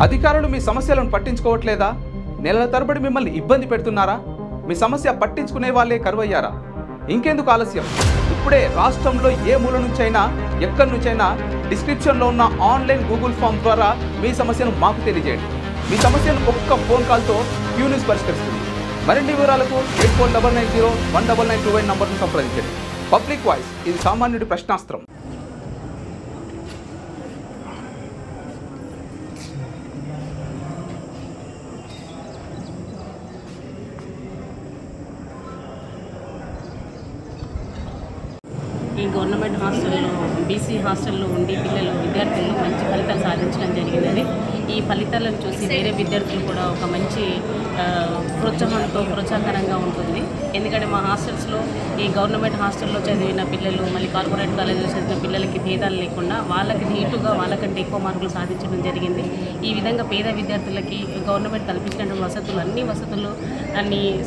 అధికారులు మీ సమస్యలను పట్టించుకోవట్లేదా? నెలల తరబడి మిమ్మల్ని ఇబ్బంది పెడుతున్నారా? మీ సమస్య పట్టించుకునే వాళ్ళే కరువయ్యారా? ఇంకెందుకు ఆలస్యం? ఇప్పుడే రాష్ట్రంలో ఏ మూల నుంచైనా ఎక్కడి నుంచైనా డిస్క్రిప్షన్లో ఉన్న ఆన్లైన్ గూగుల్ ఫామ్ ద్వారా మీ సమస్యను మాకు తెలియజేయండి. మీ సమస్యను ఒక్క ఫోన్ కాల్తో క్యూ న్యూస్ పరిష్కరిస్తుంది. మరిన్ని వివరాలకు 8490199929 నంబర్ను సంప్రదించండి. పబ్లిక్ వాయిస్, ఇది సామాన్యుడి ప్రశ్నాస్త్రం. ఈ గవర్నమెంట్ హాస్టల్లో బీసీ హాస్టల్లో ఉండి విద్యార్థులు మంచి ఫలితాలు సాధించడం జరిగిందని, ఈ ఫలితాలను చూసి వేరే విద్యార్థులు కూడా ఒక మంచి ప్రోత్సాహకరంగా ఉంటుంది. ఎందుకంటే మా హాస్టల్స్లో ఈ గవర్నమెంట్ హాస్టల్లో చదివిన పిల్లలు మళ్ళీ కార్పొరేట్ కాలేజీలో చదివిన పిల్లలకి భేదాలు లేకుండా వాళ్ళకి నీటుగా వాళ్ళకంటే ఎక్కువ మార్కులు సాధించడం జరిగింది. ఈ విధంగా పేద విద్యార్థులకి గవర్నమెంట్ కల్పించినటువంటి అన్ని వసతులు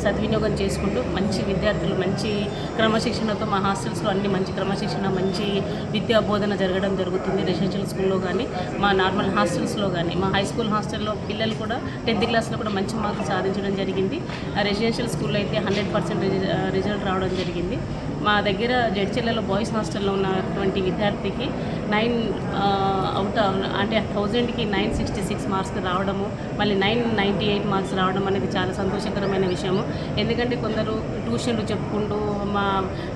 సద్వినియోగం చేసుకుంటూ మంచి విద్యార్థులు మంచి క్రమశిక్షణతో మా హాస్టల్స్లో అన్ని మంచి క్రమశిక్షణ మంచి విద్యా బోధన జరగడం జరుగుతుంది. రెసిడెన్షియల్ స్కూల్లో కానీ మా నార్మల్ హాస్టల్స్లో కానీ మా హై స్కూల్ హాస్టల్లో పిల్లలు కూడా 10th క్లాస్లో కూడా మంచి మార్కులు సాధించడం జరిగింది. రెసిడెన్షియల్ స్కూల్లో అయితే 100% రిజల్ట్ రావడం జరిగింది. మా దగ్గర జడ్చెర్లలో బాయ్స్ హాస్టల్లో ఉన్నటువంటి విద్యార్థికి 9 అవుట్ అంటే 1000కి 966 మార్క్స్ రావడము, మళ్ళీ 998 మార్క్స్ రావడం అనేది చాలా సంతోషకరమైన విషయము. ఎందుకంటే కొందరు ట్యూషన్లు చెప్పుకుంటూ మా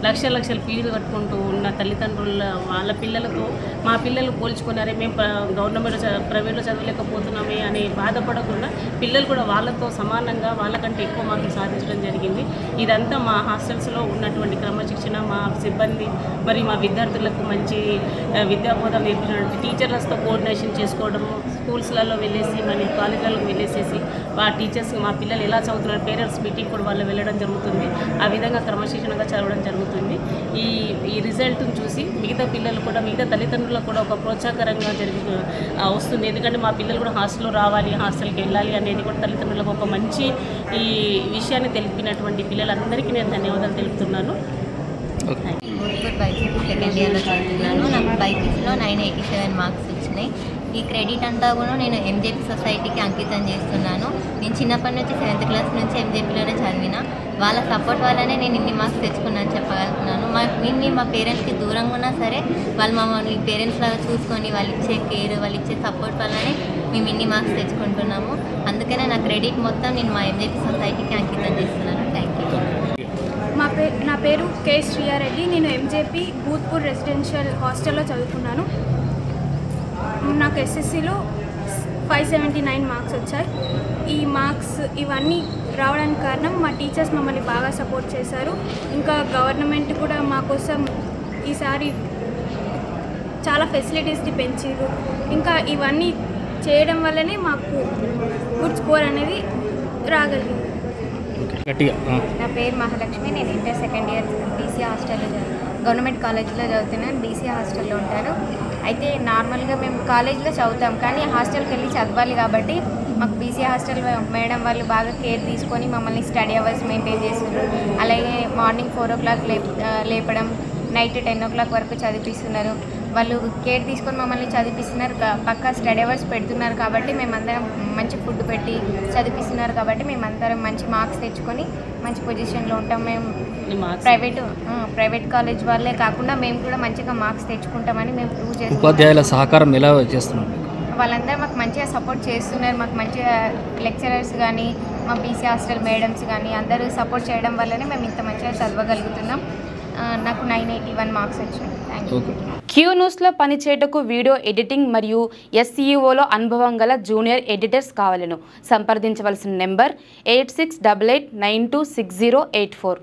లక్షల ఫీజులు కట్టుకుంటూ ఉన్న తల్లిదండ్రుల వాళ్ళ పిల్లలతో మా పిల్లలు పోల్చుకున్నారే మేము గవర్నమెంట్ ప్రైవేట్లో చదవలేకపోతున్నామే అని బాధపడకుండా పిల్లలు కూడా వాళ్ళతో సమానంగా వాళ్ళకంటే ఎక్కువ మార్కులు సాధించడం జరిగింది. ఇదంతా మా హాస్టల్స్లో ఉన్నటువంటి క్రమశిక్షణ, మా సిబ్బంది మరి మా విద్యార్థులకు మంచి విద్యాబోధన నేర్పించడం, టీచర్లతో కోఆర్డినేషన్ చేసుకోవడము, స్కూల్స్లలో వెళ్ళేసి మరి కాలేజీలకు వెళ్ళేసేసి ఆ టీచర్స్ మా పిల్లలు ఎలా చదువుతున్నారు పేరెంట్స్ మీటింగ్ కూడా వాళ్ళు వెళ్ళడం జరుగుతుంది. ఆ విధంగా క్రమశిక్షణగా చదవడం జరుగుతుంది. ఈ రిజల్ట్ని చూసి మిగతా పిల్లలు కూడా మిగతా తల్లిదండ్రులకు కూడా ఒక ప్రోత్సాహకరంగా వస్తుంది. ఎందుకంటే మా పిల్లలు కూడా హాస్టల్లో రావాలి, హాస్టల్కి వెళ్ళాలి అనేది కూడా తల్లిదండ్రులకు ఒక మంచి ఈ విషయాన్ని తెలిపినటువంటి పిల్లలందరికీ నేను ధన్యవాదాలు తెలుపుతున్నాను. బైపీసీ సెకండ్ ఇయర్లో చదువుతున్నాను. నాకు బైపీసీలో 987 మార్క్స్ వచ్చినాయి. ఈ క్రెడిట్ అంతా కూడా నేను ఎంజేపీ సొసైటీకి అంకితం చేస్తున్నాను. నేను చిన్నప్పటి నుంచి 7th క్లాస్ నుంచి ఎంజేపీలోనే చదివిన. వాళ్ళ సపోర్ట్ వల్లనే నేను ఇన్ని మార్క్స్ తెచ్చుకున్నాను చెప్పగలుగుతున్నాను. మేము మా పేరెంట్స్కి దూరంగా ఉన్నా సరే వాళ్ళు మమ్మల్ని పేరెంట్స్ లాగా చూసుకొని వాళ్ళు ఇచ్చే కేర్ వాళ్ళు ఇచ్చే సపోర్ట్ వల్లనే మేము ఇన్ని మార్క్స్ తెచ్చుకుంటున్నాము. అందుకనే నా క్రెడిట్ మొత్తం నేను మా ఎంజేపీ సొసైటీకి అంకితం చేస్తున్నాను. Thank you. నా పేరు కే శ్రీయారెడ్డి. నేను ఎంజేపీ భూత్పూర్ రెసిడెన్షియల్ హాస్టల్లో చదువుకున్నాను. నాకు ఎస్ఎస్సిలో 579 మార్క్స్ వచ్చాయి. ఈ మార్క్స్ ఇవన్నీ రావడానికి కారణం మా టీచర్స్ మమ్మల్ని బాగా సపోర్ట్ చేశారు. ఇంకా గవర్నమెంట్ కూడా మా కోసం ఈసారి చాలా ఫెసిలిటీస్ని పెంచారు. ఇంకా ఇవన్నీ చేయడం వల్లనే మాకు గుడ్ స్కోర్ అనేది రాగలిగింది. నా పేరు మహాలక్ష్మి. నేను ఇంటర్ సెకండ్ ఇయర్ బీసీ హాస్టల్లో గవర్నమెంట్ కాలేజీలో చదువుతున్నాను. బీసీ హాస్టల్లో ఉంటాను. అయితే నార్మల్గా మేము కాలేజీలో చదువుతాం కానీ హాస్టల్కి వెళ్ళి చదవాలి కాబట్టి మాకు బీసీ హాస్టల్ మేడం వాళ్ళు బాగా కేర్ తీసుకొని మమ్మల్ని స్టడీ అవర్స్ మెయింటైన్ చేస్తున్నారు. అలాగే మార్నింగ్ 4 o'clock లేపడం, నైట్ 10 o'clock వరకు చదివిస్తున్నారు. వాళ్ళు కేర్ తీసుకొని మమ్మల్ని చదివిస్తున్నారు. పక్కా స్టడీ అవర్స్ పెడుతున్నారు కాబట్టి మేమందరం మంచి ఫుడ్ పెట్టి చదివిస్తున్నారు కాబట్టి మేమందరం మంచి మార్క్స్ తెచ్చుకొని మంచి పొజిషన్లో ఉంటాం. మేము ప్రైవేట్ కాలేజ్ వాళ్ళే కాకుండా మేము కూడా మంచిగా మార్క్స్ తెచ్చుకుంటామని మేము ప్రూవ్ చేస్తాం. ఉపాధ్యాయుల సహకారం ఎలా చేస్తున్నాం? వాళ్ళందరూ మాకు మంచిగా సపోర్ట్ చేస్తున్నారు. మాకు మంచిగా లెక్చరర్స్ కానీ మా బీసీ హాస్టల్ మేడమ్స్ కానీ అందరూ సపోర్ట్ చేయడం వల్లనే మేము ఇంత మంచిగా చదవగలుగుతున్నాం. నాకు 981 మార్క్స్ వచ్చినాయి. Thank you. క్యూ న్యూస్లో పనిచేయటకు వీడియో ఎడిటింగ్ మరియు SEOలో అనుభవం గల జూనియర్ ఎడిటర్స్ కావాలను సంప్రదించవలసిన నెంబర్ 8688926084.